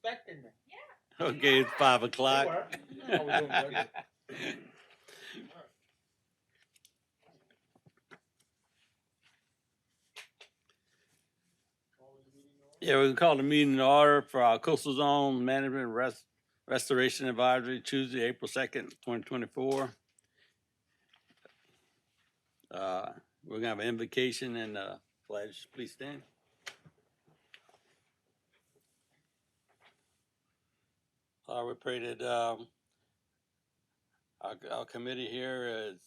expecting me. Okay, it's 5 o'clock. Oh, we're doing budget. Yeah, we can call the meeting in order for our coastal zone management restoration advisory Tuesday, April 2nd, 2024. We're gonna have an invocation and pledge. Please stand. We pray that our committee here is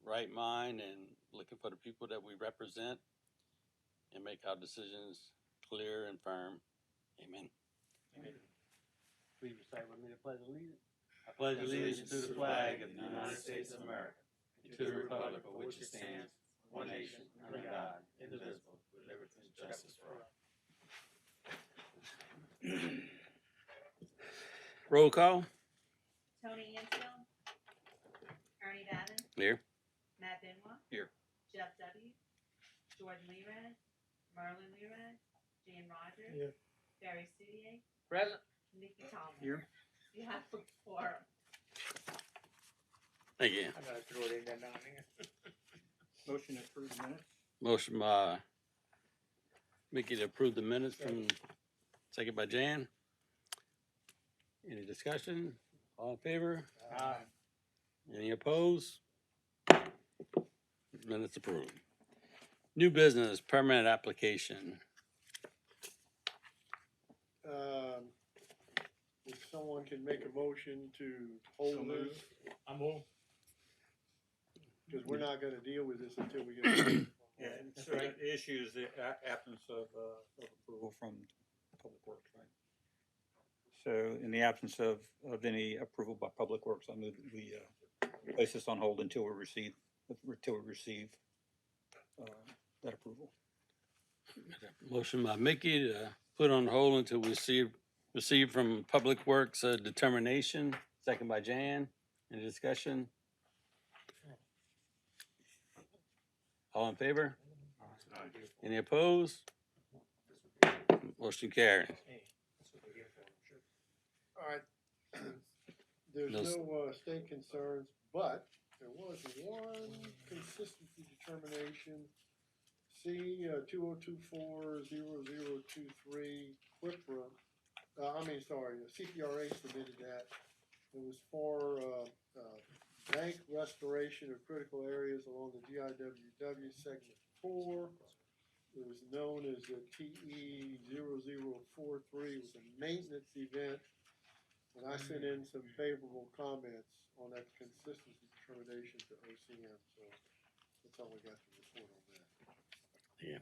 right mind and looking for the people that we represent and make our decisions clear and firm. Amen. Amen. Please recite with me the pledge of allegiance. I pledge allegiance to the flag of the United States of America and to the republic for which it stands, one nation, under God, indivisible, with liberty and justice for all. Roll call. Tony Anfield, Ernie Davin, Here. Matt Benoit. Here. Jeff W. Jordan Leland, Merlin Leland, Jan Rogers. Here. Barry Studier, Present. Nikki Thomas. Here. You have a quorum. Thank you. I gotta throw it in there down here. Motion to approve the minutes. Motion by Mickey to approve the minutes from, second by Jan. Any discussion? All in favor? Aye. Any opposed? Minutes approved. New business, permanent application. If someone can make a motion to hold this, I move. because we're not gonna deal with this until we get. Yeah, and so the issue is the absence of approval from Public Works, right? So in the absence of any approval by Public Works, I move that we place this on hold until we receive that approval. Motion by Mickey to put on hold until we receive from Public Works a determination. Second by Jan. Any discussion? All in favor? Any opposed? Motion carries. All right, there's No. no state concerns, but there was one consistency determination. C 2024-0023 QIPRA, CPRA submitted that. It was for bank restoration of critical areas along the GIWW segment 4. It was known as a TE 0043. It was a maintenance event. And I sent in some favorable comments on that consistency determination to OCM, so that's all we got to report on that. Yeah.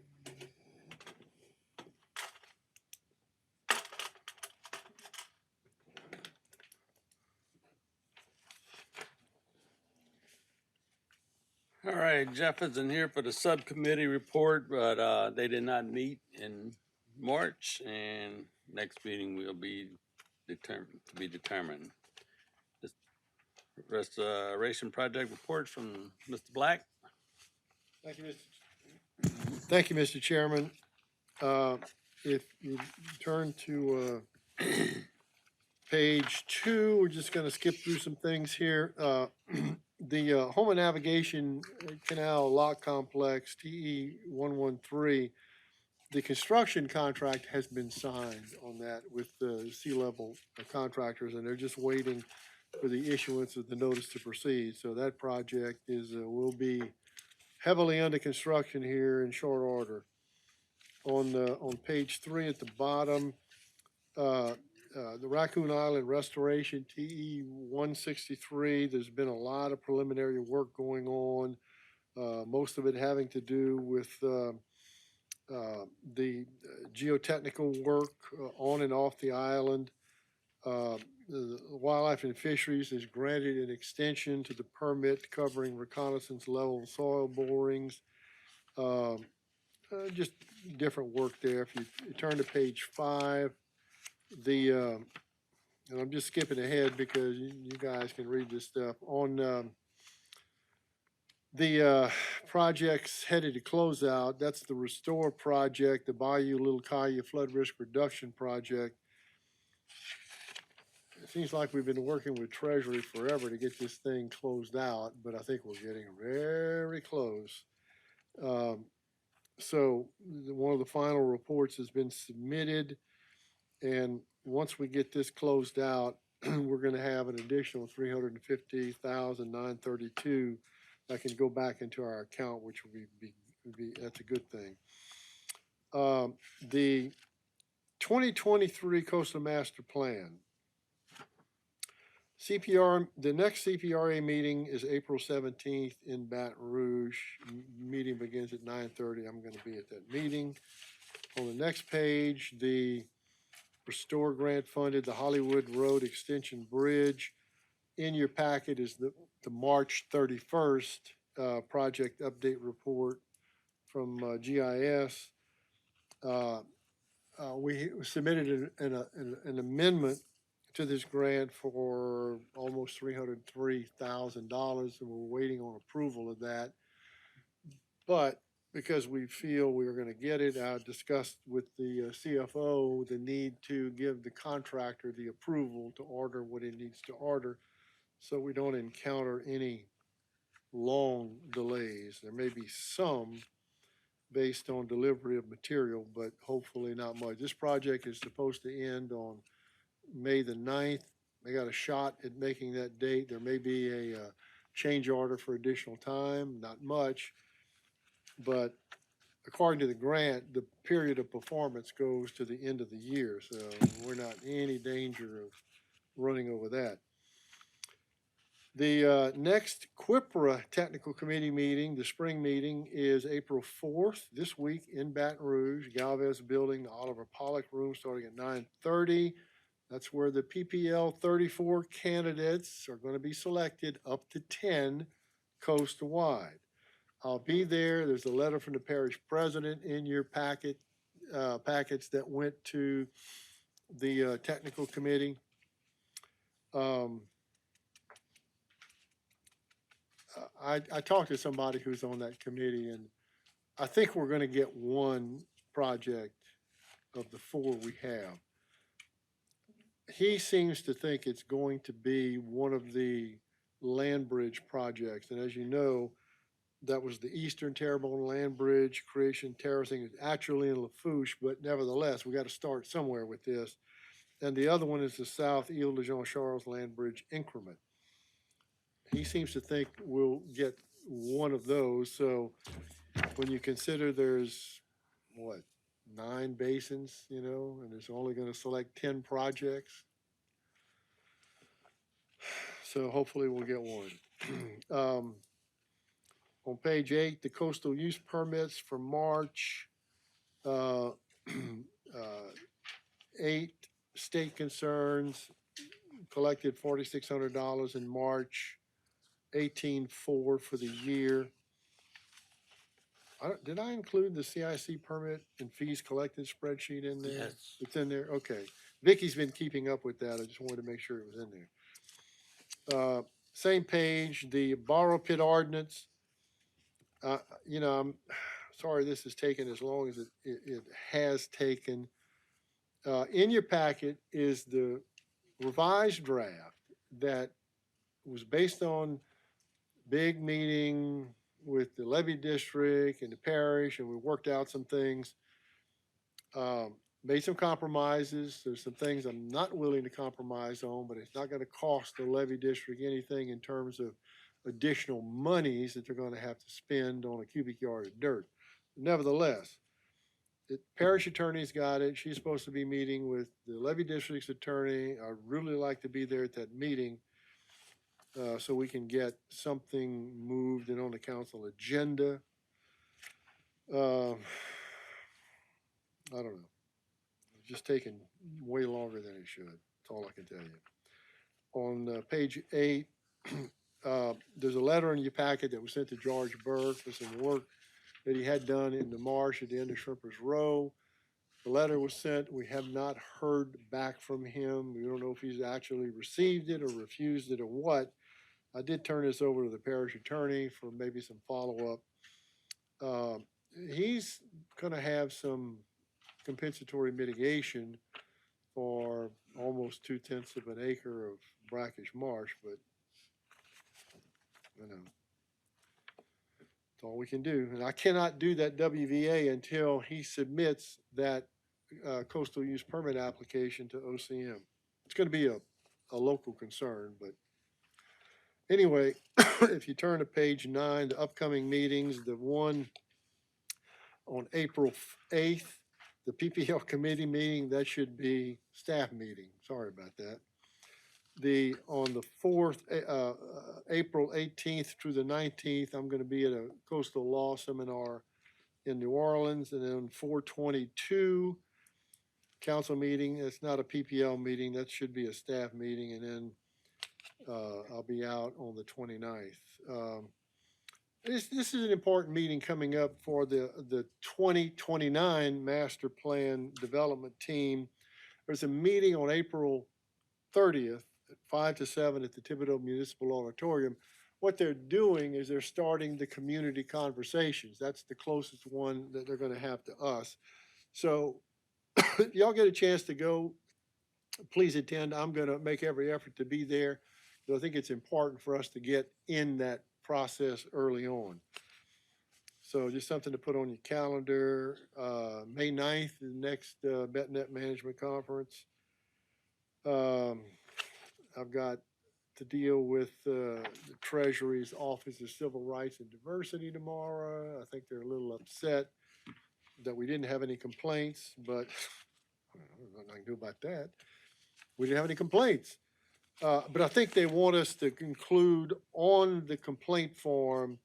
All right, Jeff isn't here for the subcommittee report, but they did not meet in March, and next meeting will be determined. This restoration project reports from Mr. Black. Thank you, Mr. Chairman. If you turn to page 2, we're just going to skip through some things here. The Houma Navigation Canal Lock Complex, TE 113, the construction contract has been signed on that with the sea-level contractors, and they're just waiting for the issuance of the notice to proceed. So that project will be heavily under construction here in short order. On page 3 at the bottom, the Raccoon Island Restoration, TE 163, there's been a lot of preliminary work going on, most of it having to do with the geotechnical work on and off the island. The Wildlife and Fisheries has granted an extension to the permit covering reconnaissance level soil borings. Just different work there. If you turn to page 5, and I'm just skipping ahead because you guys can read this stuff. On the projects headed to closeout, that's the Restore project, the Bayou Little Kaya flood risk reduction project. it seems like we've been working with Treasury forever to get this thing closed out, but I think we're getting very close. So one of the final reports has been submitted, and once we get this closed out, we're gonna have an additional 350,932 that can go back into our account, which would be that's a good thing. The 2023 Coastal Master Plan. The next CPRA meeting is April 17th in Baton Rouge. Meeting begins at 9:30. I'm gonna be at that meeting. On the next page, the Restore grant funded the Hollywood Road Extension Bridge. In your packet is the March 31st project update report from GIS. We submitted an amendment to this grant for almost $303,000, and we're waiting on approval of that. But because we feel we are gonna get it, I discussed with the CFO the need to give the contractor the approval to order what he needs to order, so we don't encounter any long delays. There may be some based on delivery of material, but hopefully not much. This project is supposed to end on May the 9th. They got a shot at making that date. There may be a change order for additional time, not much. But according to the grant, the period of performance goes to the end of the year, so we're not in any danger of running over that. The next QIPRA Technical Committee meeting, the spring meeting, is April 4th, this week in Baton Rouge, Galvez Building, the Oliver Pollock Room, starting at 9:30. That's where the PPL 34 candidates are going to be selected, up to 10 coast-wide. I'll be there. There's a letter from the parish president in your packets that went to the technical committee. I talked to somebody who's on that committee, and I think we're going to get one project of the 4 we have. He seems to think it's going to be one of the land bridge projects, and as you know, that was the Eastern Terrebonne Land Bridge creation terracing is actually in Lafourche, but nevertheless, we got to start somewhere with this. And the other one is the South Ile de Jean Charles Land Bridge increment. He seems to think we'll get one of those. So when you consider there's 9 basins, and it's only going to select 10 projects. So hopefully we'll get one. On page 8, the coastal use permits for March, 8 state concerns, collected $4,600 in March, 18,400 for the year. Did I include the CIC permit and fees collected spreadsheet in there? Yes. It's in there, okay. Vicky's been keeping up with that, I just wanted to make sure it was in there. Same page, the borrow pit ordinance. I'm sorry this has taken as long as it has taken. In your packet is the revised draft that was based on big meeting with the levy district and the parish, and we worked out some things. Made some compromises. There's some things I'm not willing to compromise on, but it's not going to cost the levy district anything in terms of additional monies that they're going to have to spend on a cubic yard of dirt. Nevertheless, the parish attorney's got it. She's supposed to be meeting with the levy district's attorney. I'd really like to be there at that meeting so we can get something moved and on the council agenda. I don't know. It's just taking way longer than it should. That's all I can tell you. On page 8, there's a letter in your packet that was sent to George Burke for some work that he had done in the marsh at the end of Shrimpers Row. The letter was sent. We have not heard back from him. We don't know if he's actually received it or refused it or what. I did turn this over to the parish attorney for maybe some follow-up. He's going to have some compensatory mitigation for our almost 2/10 of an acre of brackish marsh, but you know, that's all we can do. And I cannot do that WVA until he submits that coastal use permit application to OCM. It's going to be a local concern, but anyway, if you turn to page 9, the upcoming meetings, the one on April 8th, the PPL committee meeting, that should be staff meeting. Sorry about that. On the 4th, April 18th through the 19th, I'm going to be at a coastal law seminar in New Orleans. And then 4/22, council meeting. It's not a PPL meeting. That should be a staff meeting. And then I'll be out on the 29th. This is an important meeting coming up for the 2029 Master Plan Development Team. There's a meeting on April 30th at 5 to 7 at the Thibodeau Municipal Auditorium. What they're doing is they're starting the community conversations. That's the closest one that they're going to have to us. So if y'all get a chance to go, please attend. I'm going to make every effort to be there. So I think it's important for us to get in that process early on. So just something to put on your calendar. May 9th, the next BetNet Management Conference. I've got to deal with the Treasury's Office of Civil Rights and Diversity tomorrow. I think they're a little upset that we didn't have any complaints, but I don't know what I can do about that. We didn't have any complaints. But I think they want us to include on the complaint form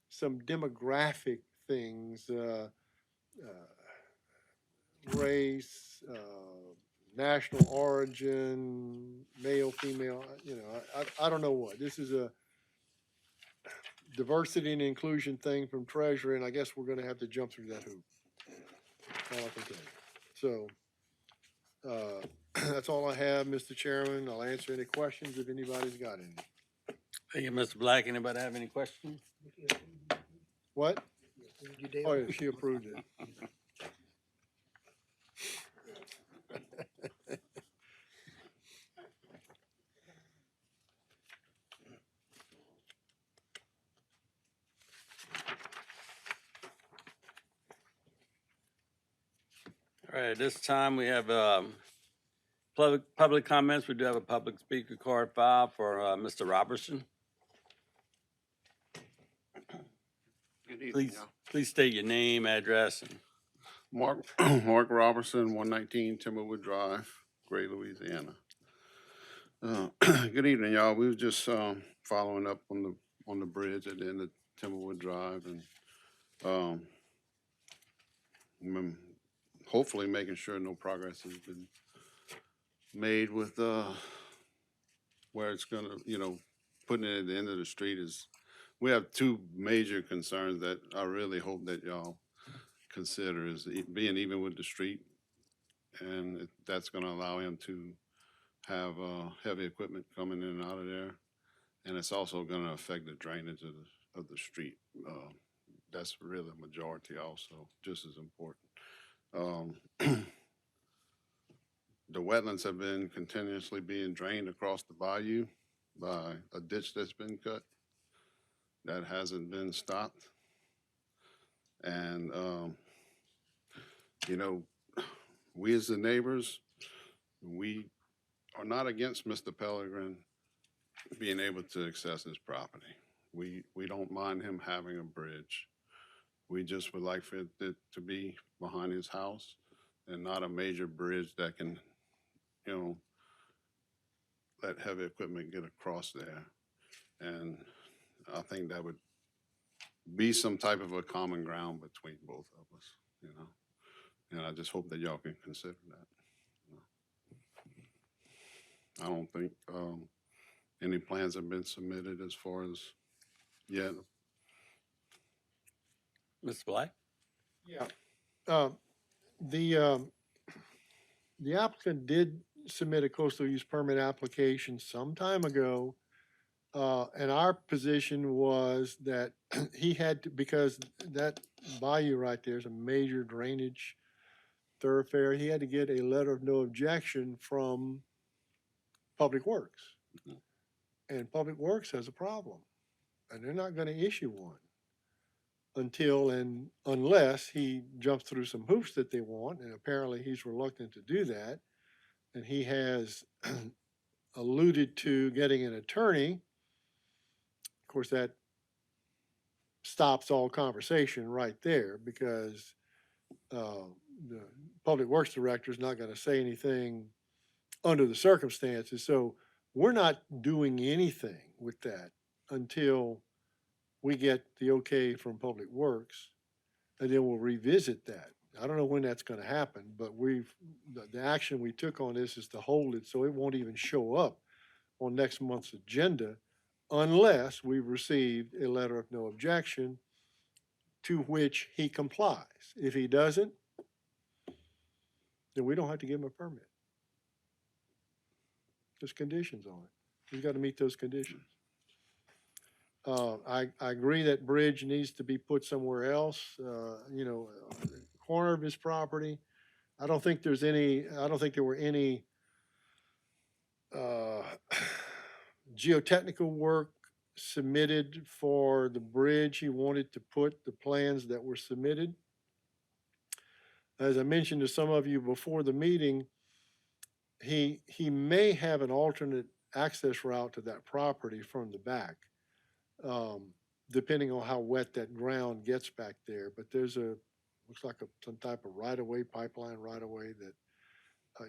some demographic things, race, national origin, male, female, you know, I don't know what. This is a diversity and inclusion thing from Treasury, and I guess we're gonna have to jump through that hoop. That's all I can tell you. So, that's all I have, Mr. Chairman. I'll answer any questions if anybody's got any. Thank you, Mr. Black. Anybody have any questions? What? Oh, yeah, she approved it. All right, at this time we have public comments. We do have a public speaker card filed for Mr. Robertson. Good evening, Please, y'all. please state your name, address, and Mark Robertson, 119 Timberwood Drive, Gray, Louisiana. Good evening, y'all. We was just following up on the bridge at the end of Timberwood Drive, and hopefully making sure no progress has been made with where it's gonna, putting it at the end of the street is. We have two major concerns that I really hope that y'all consider is being even with the street, and that's going to allow him to have heavy equipment coming in and out of there, and it's also going to affect the drainage of the street. That's really a majority, also just as important. The wetlands have been continuously being drained across the bayou by a ditch that's been cut. That hasn't been stopped. And, we as the neighbors, we are not against Mr. Pellegrin being able to access his property. We don't mind him having a bridge. We just would like for it to be behind his house and not a major bridge that can, let heavy equipment get across there. And I think that would be some type of a common ground between both of us, and I just hope that y'all can consider that. I don't think any plans have been submitted as far as yet. Mr. Black? Yeah. The applicant did submit a coastal use permit application some time ago. And our position was that he had to, because that bayou right there is a major drainage thoroughfare, he had to get a letter of no objection from Public Works. Mhm. And Public Works has a problem, and they're not gonna issue one until and unless he jumps through some hoops that they want, and apparently he's reluctant to do that. And he has alluded to getting an attorney. Of course, that stops all conversation right there because the Public Works Director is not going to say anything under the circumstances. So we're not doing anything with that until we get the okay from Public Works, and then we'll revisit that. I don't know when that's going to happen, but the action we took on this is to hold it so it won't even show up on next month's agenda unless we've received a letter of no objection to which he complies. If he doesn't, then we don't have to give him a permit. There's conditions on it. He's got to meet those conditions. I agree that bridge needs to be put somewhere else, corner of his property. I don't think there were any geotechnical work submitted for the bridge. He wanted to put the plans that were submitted. As I mentioned to some of you before the meeting, he may have an alternate access route to that property from the back, depending on how wet that ground gets back there. But there's looks like some type of right-of-way, pipeline right-of-way that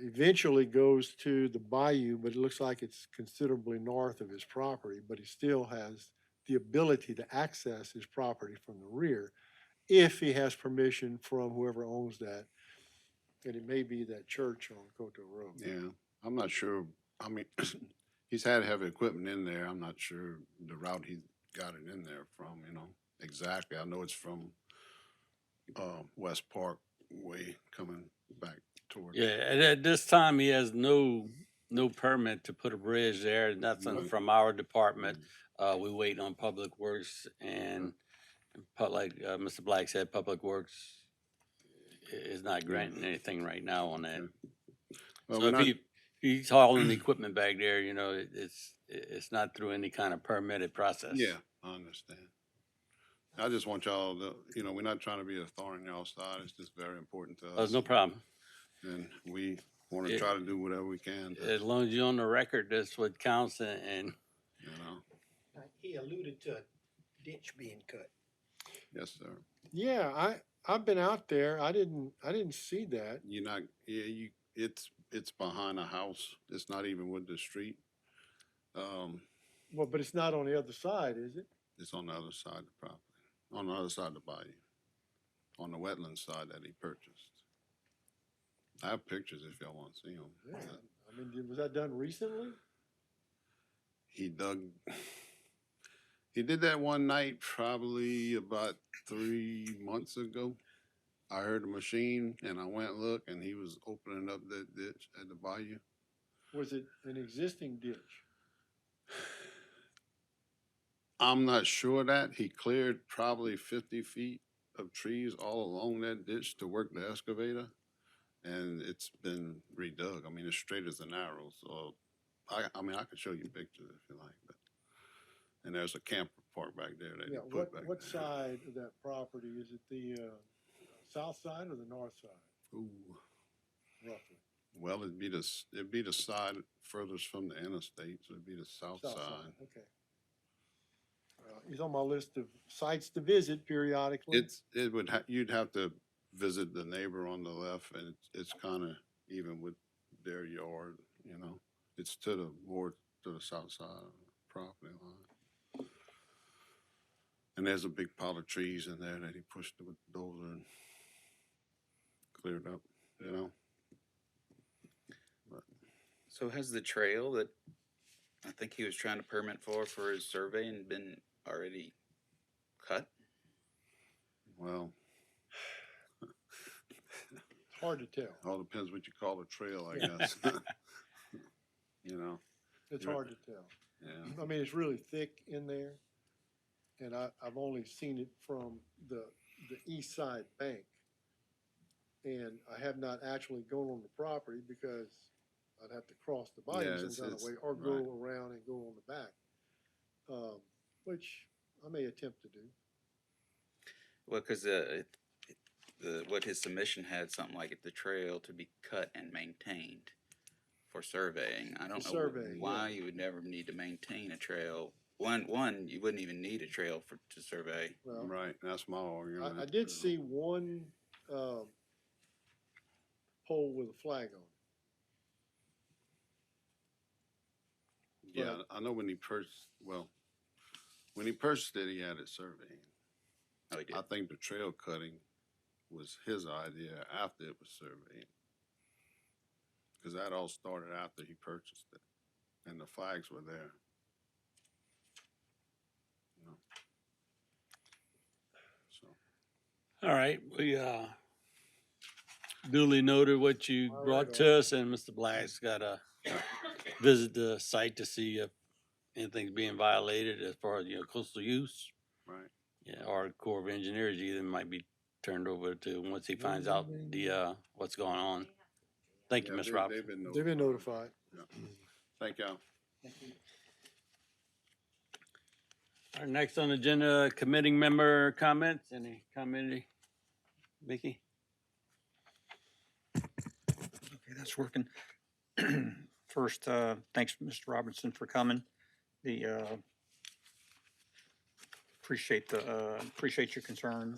eventually goes to the bayou, but it looks like it's considerably north of his property, but he still has the ability to access his property from the rear if he has permission from whoever owns that. And it may be that church on Coteau Road. Yeah, I'm not sure. I mean, he's had heavy equipment in there. I'm not sure the route he got it in there from, exactly. I know it's from West Park way coming back toward. Yeah, and at this time, he has no permit to put a bridge there, nothing Right. from our department. We wait on Public Works and, like Mr. Black said, Public Works is not granting anything right now on that. Well, So we're if not- he's hauling the equipment back there, it's not through any kind of permitted process. Yeah, I understand. I just want y'all to, we're not trying to be a thorn in y'all's side. It's just very important to us. There's no problem. And we want to It- try to do whatever we can to, As long as you're on the record, that's what counts, and He alluded to a ditch being cut. yes, sir. Yeah, I've been out there. I didn't see that. You're not, yeah, it's behind a house. It's not even with the street. Well, but it's not on the other side, is it? It's on the other side of the property, on the other side of the bayou, on the wetland side that he purchased. I have pictures if y'all want to see them. Yeah. I mean, was that done recently? He did that one night probably about 3 months ago. I heard a machine and I went and looked and he was opening up that ditch at the bayou. Was it an existing ditch? I'm not sure of that. He cleared probably 50 feet of trees all along that ditch to work the excavator. And it's been redug. I mean, it's straight as an arrow. So, I could show you pictures if you like. But, and there's a camper park back there that Yeah, he put back what there. side of that property? Is it the south side or the north side, Ooh. roughly? Well, it'd be the side furthest from the interstate, so it'd be the south side. Okay. He's on my list of sites to visit periodically. You'd have to visit the neighbor on the left, and it's kind of even with their yard, It's more to the south side of the property line. And there's a big pile of trees in there that he pushed with the dozer and cleared up, So has the trail that I think he was trying to permit for his survey and been already cut? Well, It's hard to tell. all depends what you call a trail, I guess. It's You're- hard to tell. Yeah. I mean, it's really thick in there. And I've only seen it from the east side bank. And I have not actually gone on the property because I'd have to cross the bayou Yeah, some kind of it's- way or go right. around and go on the back. Which I may attempt to do. Well, because what his submission had, something like the trail to be cut and maintained for surveying. I don't know surveying, why you would never need to maintain a trail. One, you wouldn't even need a trail to survey. Well, Right, that's my argument. I did see one, pole with a flag on it. Yeah, I know when he purchased, well, when he purchased it, he had it surveyed. Oh, he did. I think the trail cutting was his idea after it was surveyed. Cause that all started after he purchased it, and the flags were there. You know. So, All right, we, duly noted what you All brought right, to us, and Mr. Black's gotta visit the site to see if anything's being violated as far as, coastal use. right, Yeah, or Corps of Engineers either might be turned over to once he finds out the, what's going on. Thank you, Yeah, Ms. they- Robinson. They've been notified. Thank y'all. Our next on the agenda, committing member comments. Any comment, Vicky? Okay, that's working. First, thanks, Mr. Robinson, for coming. Appreciate your concern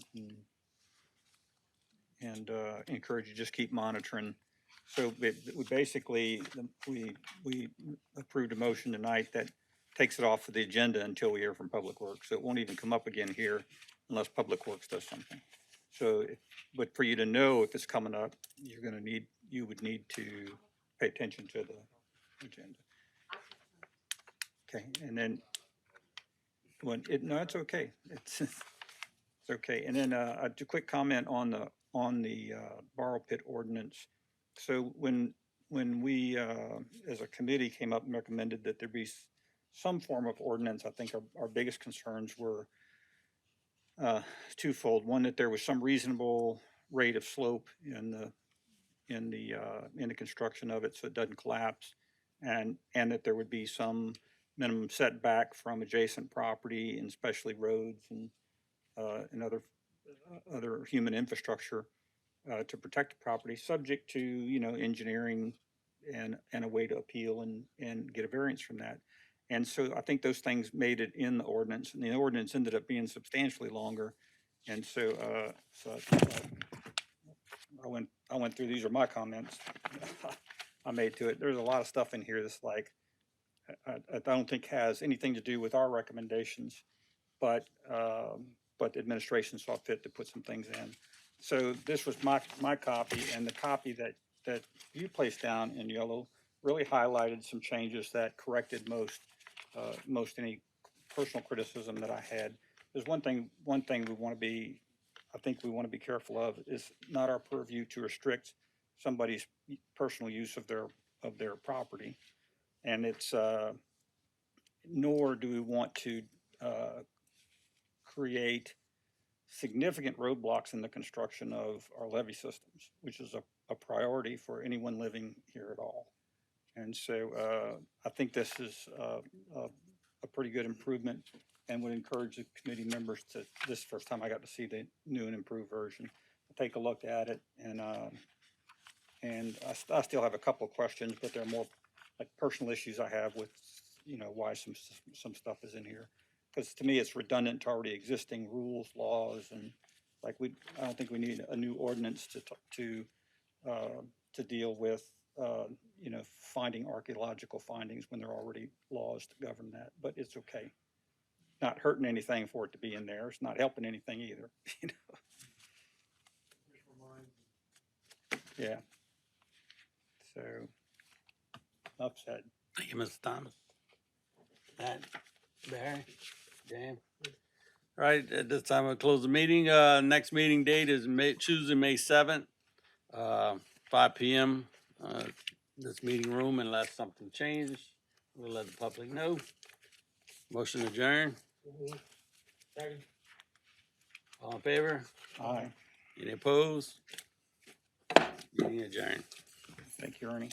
and encourage you to just keep monitoring. So we basically, we approved a motion tonight that takes it off of the agenda until we hear from Public Works. So it won't even come up again here unless Public Works does something. So, but for you to know if it's coming up, you would need to pay attention to the agenda. Okay, and then, no, it's okay. It's okay. And then a quick comment on the borrow pit ordinance. So when we, as a committee, came up and recommended that there be some form of ordinance, I think our biggest concerns were twofold. One, that there was some reasonable rate of slope in the construction of it so it doesn't collapse, and that there would be some minimum setback from adjacent property, and especially roads and other human infrastructure to protect the property, subject to, engineering and a way to appeal and get a variance from that. And so I think those things made it in the ordinance, and the ordinance ended up being substantially longer. And so, I went through, these are my comments I made to it. There's a lot of stuff in here that's like, I don't think has anything to do with our recommendations, but the administration saw fit to put some things in. So this was my copy, and the copy that you placed down in yellow really highlighted some changes that corrected most any personal criticism that I had. There's one thing I think we want to be careful of, is not our purview to restrict somebody's personal use of their property. And it's, nor do we want to create significant roadblocks in the construction of our levee systems, which is a priority for anyone living here at all. And so I think this is a pretty good improvement, and would encourage the committee members to, this is the first time I got to see the new and improved version, take a look at it. And I still have a couple of questions, but they're more like personal issues I have with, why some stuff is in here. Because to me, it's redundant to already existing rules, laws, and like I don't think we need a new ordinance to deal with, finding archaeological findings when there are already laws to govern that. But it's okay. Not hurting anything for it to be in there. It's not helping anything either. Yeah. So, enough said. Thank you, Mr. Thomas. Matt, Barry, Dan. All right, at this time, we'll close the meeting. Next meeting date is Tuesday, May 7th, 5 p.m. This meeting room, unless something changed, we'll let the public know. Motion adjourned. All in favor? Aye. Any opposed? Meeting adjourned. Thank you, Ernie.